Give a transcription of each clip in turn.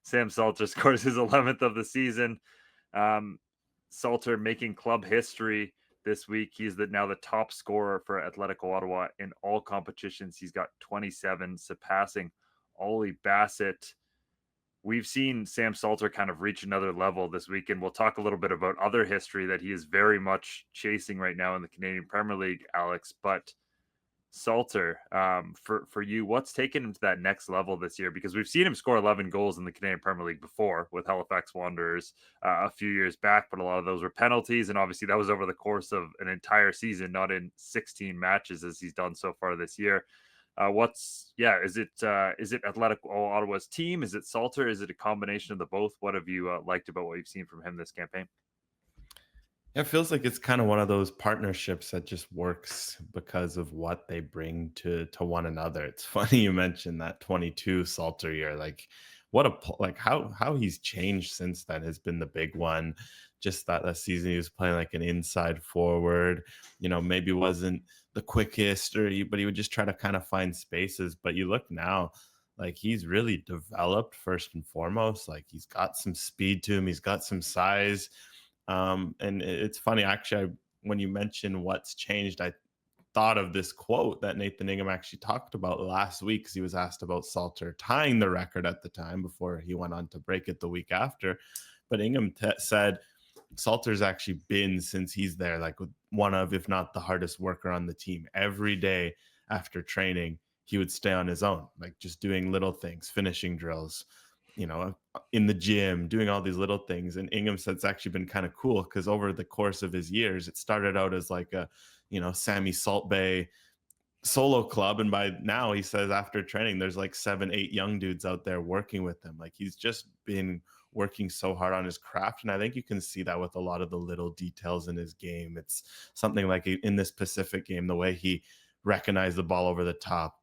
Sam Salter scores his 11th of the season. Um, Salter making club history this week. He's now the top scorer for Atletico Ottawa in all competitions. He's got 27, surpassing Ollie Bassett. We've seen Sam Salter kind of reach another level this week, and we'll talk a little bit about other history that he is very much chasing right now in the Canadian Premier League, Alex. But Salter, for you, what's taken him to that next level this year? Because we've seen him score 11 goals in the Canadian Premier League before with Halifax Wanderers a few years back, but a lot of those were penalties, and obviously that was over the course of an entire season, not in 16 matches as he's done so far this year. Is it Athletic Ottawa's team? Is it Salter? Is it a combination of the both? What have you liked about what you've seen from him this campaign? Yeah, it feels like it's kind of one of those partnerships that just works because of what they bring to one another. It's funny you mentioned that 22 Salter year. Like, like how he's changed since then has been the big one. Just that season he was playing like an inside forward. Maybe wasn't the quickest, but he would just try to kind of find spaces. But you look now, like he's really developed first and foremost. Like he's got some speed to him. He's got some size. And it's funny, actually, when you mention what's changed, I thought of this quote that Nathan Ingham actually talked about last week because he was asked about Salter tying the record at the time before he went on to break it the week after. But Ingham said Salter's actually been, since he's there, like one of, if not the hardest worker on the team. Every day after training, he would stay on his own, like just doing little things, finishing drills, in the gym, doing all these little things. And Ingham said it's actually been kind of cool because over the course of his years, it started out as like a, Sammy Salt Bay solo club. And by now, he says after training, there's like 7, 8 young dudes out there working with him. Like he's just been working so hard on his craft. And I think you can see that with a lot of the little details in his game. It's something like in this Pacific game, the way he recognized the ball over the top,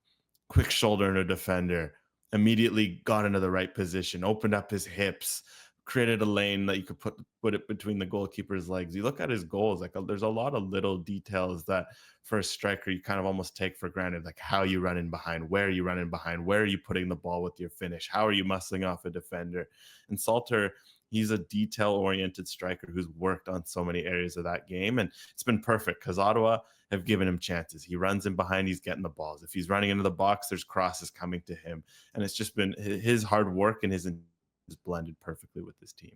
quick shoulder in a defender, immediately got into the right position, opened up his hips, created a lane that you could put it between the goalkeeper's legs. You look at his goals, like there's a lot of little details that for a striker you kind of almost take for granted, like how you run in behind, where you run in behind, where are you putting the ball with your finish, how are you muscling off a defender. And Salter, he's a detail-oriented striker who's worked on so many areas of that game, and it's been perfect because Ottawa have given him chances. He runs in behind, he's getting the balls. If he's running into the box, there's crosses coming to him, and it's just been his hard work and his is blended perfectly with this team.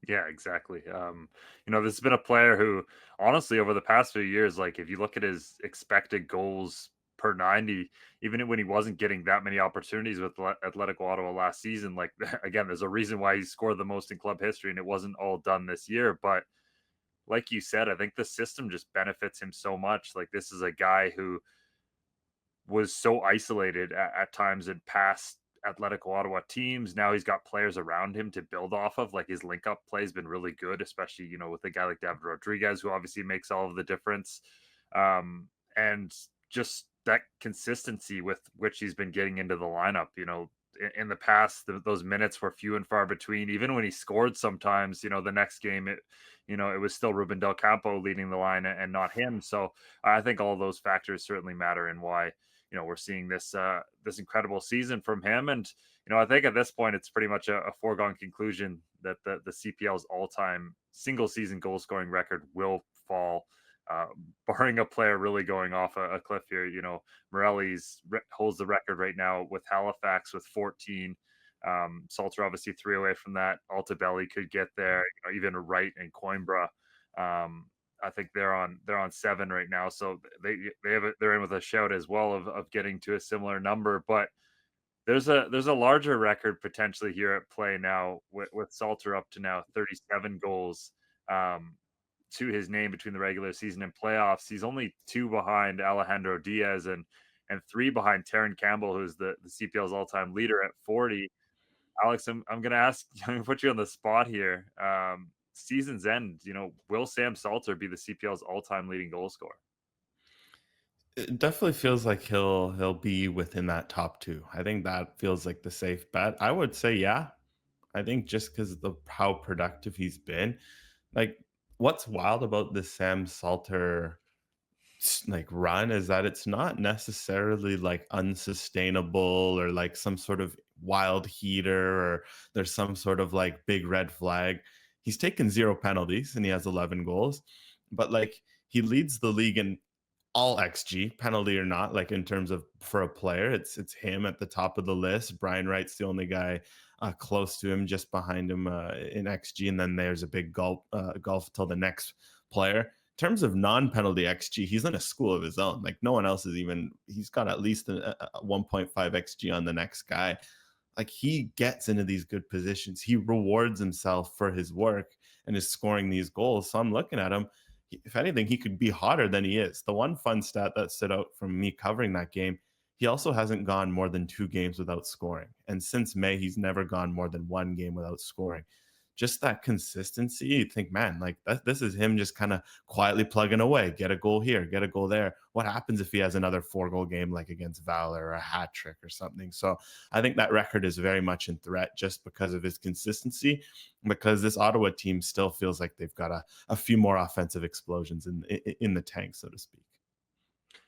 Yeah, exactly. This has been a player who, honestly, over the past few years, like if you look at his expected goals per 90, even when he wasn't getting that many opportunities with Atletico Ottawa last season, like again, there's a reason why he scored the most in club history, and it wasn't all done this year. But like you said, I think the system just benefits him so much. Like this is a guy who was so isolated at times in past Atletico Ottawa teams. Now he's got players around him to build off of. Like his link up play has been really good, especially with a guy like David Rodriguez, who obviously makes all of the difference. And just that consistency with which he's been getting into the lineup. In the past, those minutes were few and far between. Even when he scored, sometimes the next game it was still Ruben Del Campo leading the line and not him. So I think all those factors certainly matter in why we're seeing this incredible season from him. And I think at this point it's pretty much a foregone conclusion that the CPL's all-time single season goal scoring record will fall, uh, barring a player really going off a cliff here. Morelli's holds the record right now with Halifax with 14. Salter obviously 3 away from that. Altabelli could get there. Even Wright and Coimbra. I think they're on 7 right now, so they're in with a shout as well of getting to a similar number. But there's a larger record potentially here at play now with Salter up to now 37 goals to his name between the regular season and playoffs. He's only 2 behind Alejandro Diaz and 3 behind Taryn Campbell, who's the CPL's all time leader at 40. Alex, I'm gonna ask, I'm gonna put you on the spot here. Season's end, will Sam Salter be the CPL's all-time leading goal scorer? It definitely feels like he'll be within that top two. I think that feels like the safe bet. I would say yeah. I think just because of how productive he's been. Like what's wild about this Sam Salter like run is that it's not necessarily like unsustainable or like some sort of wild heater or there's some sort of like big red flag. He's taken 0 penalties and he has 11 goals, but like he leads the league in all XG, penalty or not, like in terms of for a player, it's him at the top of the list. Brian Wright's the only guy close to him, just behind him in XG, and then there's a big gulf till the next player. In terms of non-penalty XG, he's in a school of his own. Like no one else is even. He's got at least a 1.5 XG on the next guy. Like he gets into these good positions. He rewards himself for his work and is scoring these goals. So I'm looking at him. If anything, he could be hotter than he is. The one fun stat that stood out from me covering that game, he also hasn't gone more than 2 games without scoring. And since May, he's never gone more than 1 game without scoring. Just that consistency, you think, man, like this is him just kind of quietly plugging away, get a goal here, get a goal there. What happens if he has another 4 goal game like against Valor or a hat trick or something? So I think that record is very much in threat just because of his consistency, because this Ottawa team still feels like they've got a few more offensive explosions in the tank, so to speak.